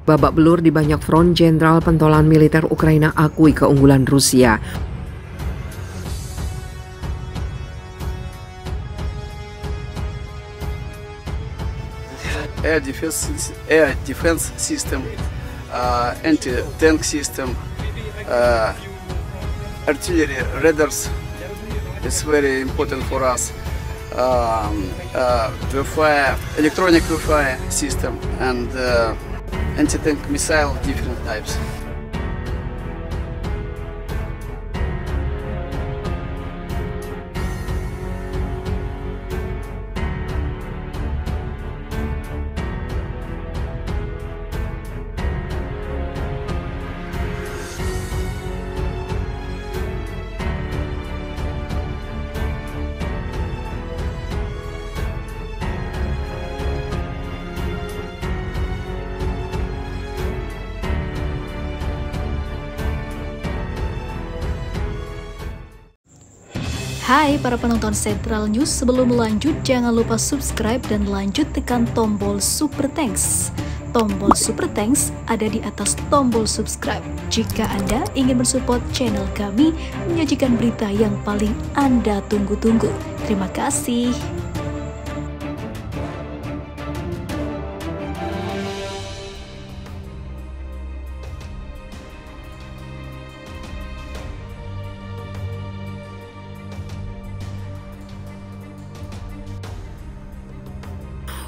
Babak belur di banyak front, Jenderal Pentolan Militer Ukraina akui keunggulan Rusia. Air defense system, anti-tank system, artillery radars is very important for us. Wi-Fi, electronic Wi-Fi system, and anti-tank missile, different types. Hai para penonton Central News, sebelum lanjut jangan lupa subscribe dan lanjut tekan tombol Super Thanks. Tombol Super Thanks ada di atas tombol subscribe. Jika Anda ingin mensupport channel kami menyajikan berita yang paling Anda tunggu-tunggu. Terima kasih.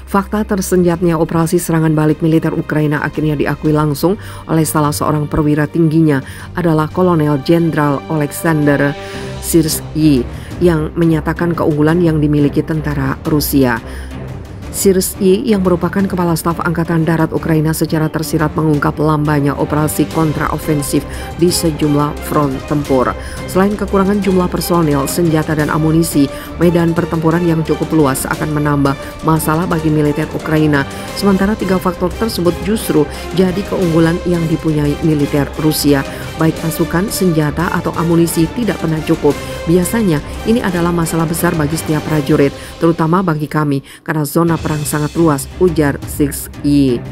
Fakta tersenjatnya operasi serangan balik militer Ukraina akhirnya diakui langsung oleh salah seorang perwira tingginya adalah Kolonel Jenderal Oleksandr Syrsky yang menyatakan keunggulan yang dimiliki tentara Rusia. Syrsky yang merupakan Kepala Staf Angkatan Darat Ukraina secara tersirat mengungkap lambannya operasi kontraofensif di sejumlah front tempur. Selain kekurangan jumlah personil, senjata dan amunisi, medan pertempuran yang cukup luas akan menambah masalah bagi militer Ukraina. Sementara tiga faktor tersebut justru jadi keunggulan yang dipunyai militer Rusia. Baik pasukan, senjata atau amunisi tidak pernah cukup. Biasanya ini adalah masalah besar bagi setiap prajurit, terutama bagi kami karena zona perang sangat luas, ujar Syrsky.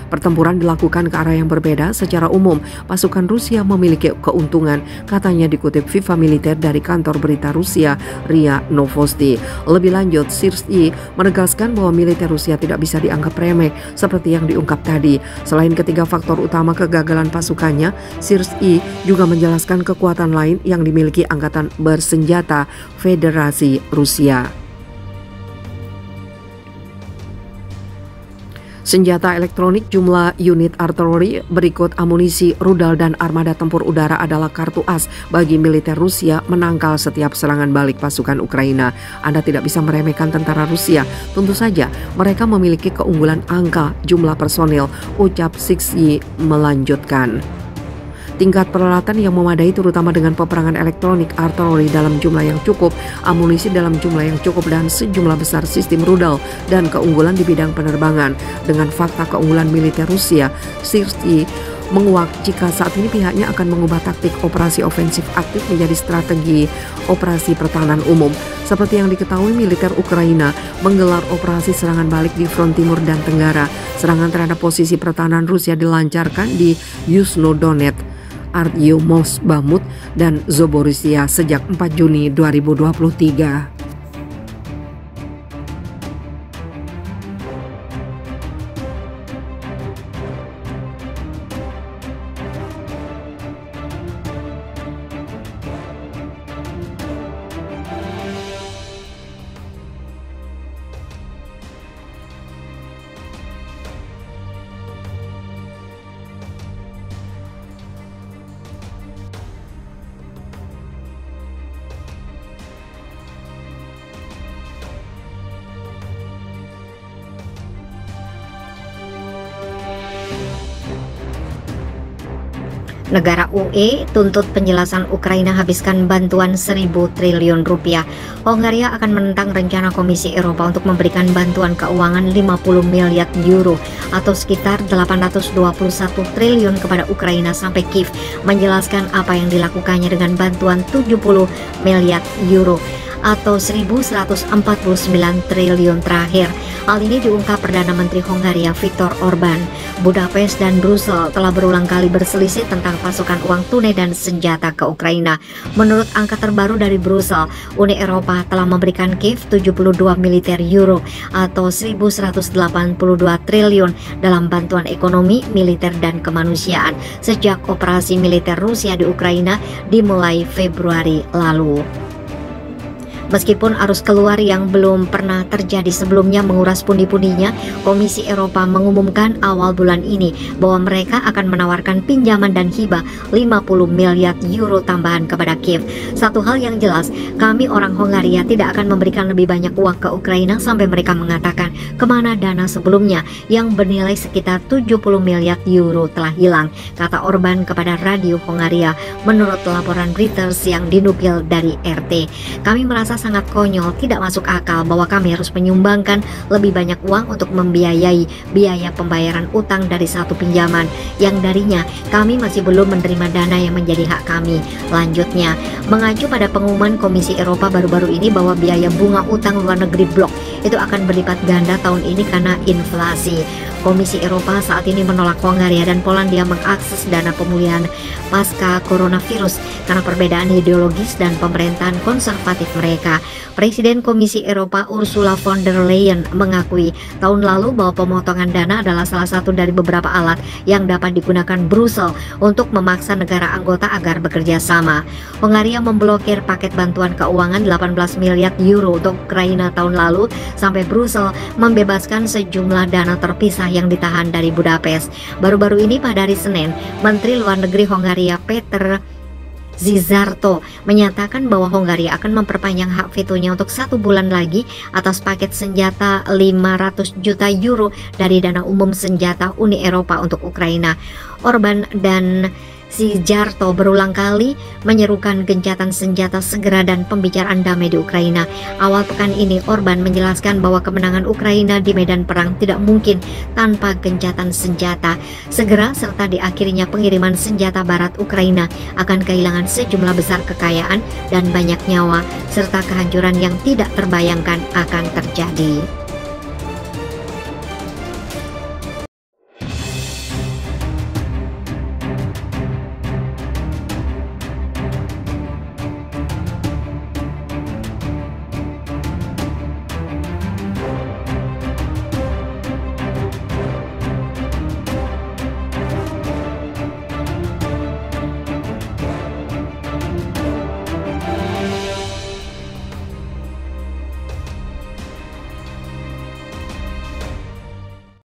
Pertempuran dilakukan ke arah yang berbeda. Secara umum, pasukan Rusia memiliki keuntungan, katanya dikutip Viva Militer dari kantor berita Rusia, RIA Novosti. Lebih lanjut, Syrsky menegaskan bahwa militer Rusia tidak bisa dianggap remeh seperti yang diungkap tadi. Selain ketiga faktor utama kegagalan pasukannya, Syrsky juga menjelaskan kekuatan lain yang dimiliki Angkatan Bersenjata Federasi Rusia. Senjata elektronik, jumlah unit artileri, berikut amunisi, rudal, dan armada tempur udara adalah kartu as bagi militer Rusia menangkal setiap serangan balik pasukan Ukraina. Anda tidak bisa meremehkan tentara Rusia. Tentu saja mereka memiliki keunggulan angka jumlah personil, ucap Syrsky melanjutkan. Tingkat peralatan yang memadai terutama dengan peperangan elektronik, artileri dalam jumlah yang cukup, amunisi dalam jumlah yang cukup, dan sejumlah besar sistem rudal dan keunggulan di bidang penerbangan. Dengan fakta keunggulan militer Rusia, Syrsky menguak jika saat ini pihaknya akan mengubah taktik operasi ofensif aktif menjadi strategi operasi pertahanan umum. Seperti yang diketahui, militer Ukraina menggelar operasi serangan balik di front timur dan tenggara. Serangan terhadap posisi pertahanan Rusia dilancarkan di Yuzhno-Donetsk, Artyomov, Bamut, dan Zaporizhzhia sejak 4 Juni 2023. Negara UE tuntut penjelasan Ukraina habiskan bantuan 1.000 triliun rupiah. Hongaria akan menentang rencana Komisi Eropa untuk memberikan bantuan keuangan 50 miliar euro atau sekitar 821 triliun kepada Ukraina sampai Kiev menjelaskan apa yang dilakukannya dengan bantuan 70 miliar euro atau 1.149 triliun terakhir. Hal ini diungkap Perdana Menteri Hongaria Viktor Orban. Budapest dan Brussel telah berulang kali berselisih tentang pasokan uang tunai dan senjata ke Ukraina. Menurut angka terbaru dari Brussel, Uni Eropa telah memberikan Kiev 72 miliar euro atau 1.182 triliun dalam bantuan ekonomi, militer, dan kemanusiaan sejak operasi militer Rusia di Ukraina dimulai Februari lalu. Meskipun arus keluar yang belum pernah terjadi sebelumnya menguras pundi-pundinya, Komisi Eropa mengumumkan awal bulan ini bahwa mereka akan menawarkan pinjaman dan hibah 50 miliar euro tambahan kepada Kiev. Satu hal yang jelas, kami orang Hongaria tidak akan memberikan lebih banyak uang ke Ukraina sampai mereka mengatakan kemana dana sebelumnya yang bernilai sekitar 70 miliar euro telah hilang, kata Orban kepada Radio Hongaria menurut laporan Reuters yang dinukil dari RT. Kami merasa sangat konyol, tidak masuk akal bahwa kami harus menyumbangkan lebih banyak uang untuk membiayai biaya pembayaran utang dari satu pinjaman yang darinya kami masih belum menerima dana yang menjadi hak kami. Lanjutnya, mengacu pada pengumuman Komisi Eropa baru-baru ini bahwa biaya bunga utang luar negeri blok itu akan berlipat ganda tahun ini karena inflasi. Komisi Eropa saat ini menolak Hongaria dan Polandia mengakses dana pemulihan pasca coronavirus karena perbedaan ideologis dan pemerintahan konservatif mereka. Presiden Komisi Eropa Ursula von der Leyen mengakui tahun lalu bahwa pemotongan dana adalah salah satu dari beberapa alat yang dapat digunakan Brussel untuk memaksa negara anggota agar bekerja sama. Hongaria memblokir paket bantuan keuangan 18 miliar euro untuk Ukraina tahun lalu sampai Brussel membebaskan sejumlah dana terpisah yang ditahan dari Budapest. Baru-baru ini pada hari Senin, Menteri Luar Negeri Hongaria Peter Zizarto menyatakan bahwa Hongaria akan memperpanjang hak vetonya untuk 1 bulan lagi atas paket senjata 500 juta euro dari dana umum senjata Uni Eropa untuk Ukraina. Orban dan Zizarto berulang kali menyerukan gencatan senjata segera dan pembicaraan damai di Ukraina. Awal pekan ini, Orban menjelaskan bahwa kemenangan Ukraina di medan perang tidak mungkin tanpa gencatan senjata segera, serta diakhirinya pengiriman senjata barat Ukraina akan kehilangan sejumlah besar kekayaan dan banyak nyawa, serta kehancuran yang tidak terbayangkan akan terjadi.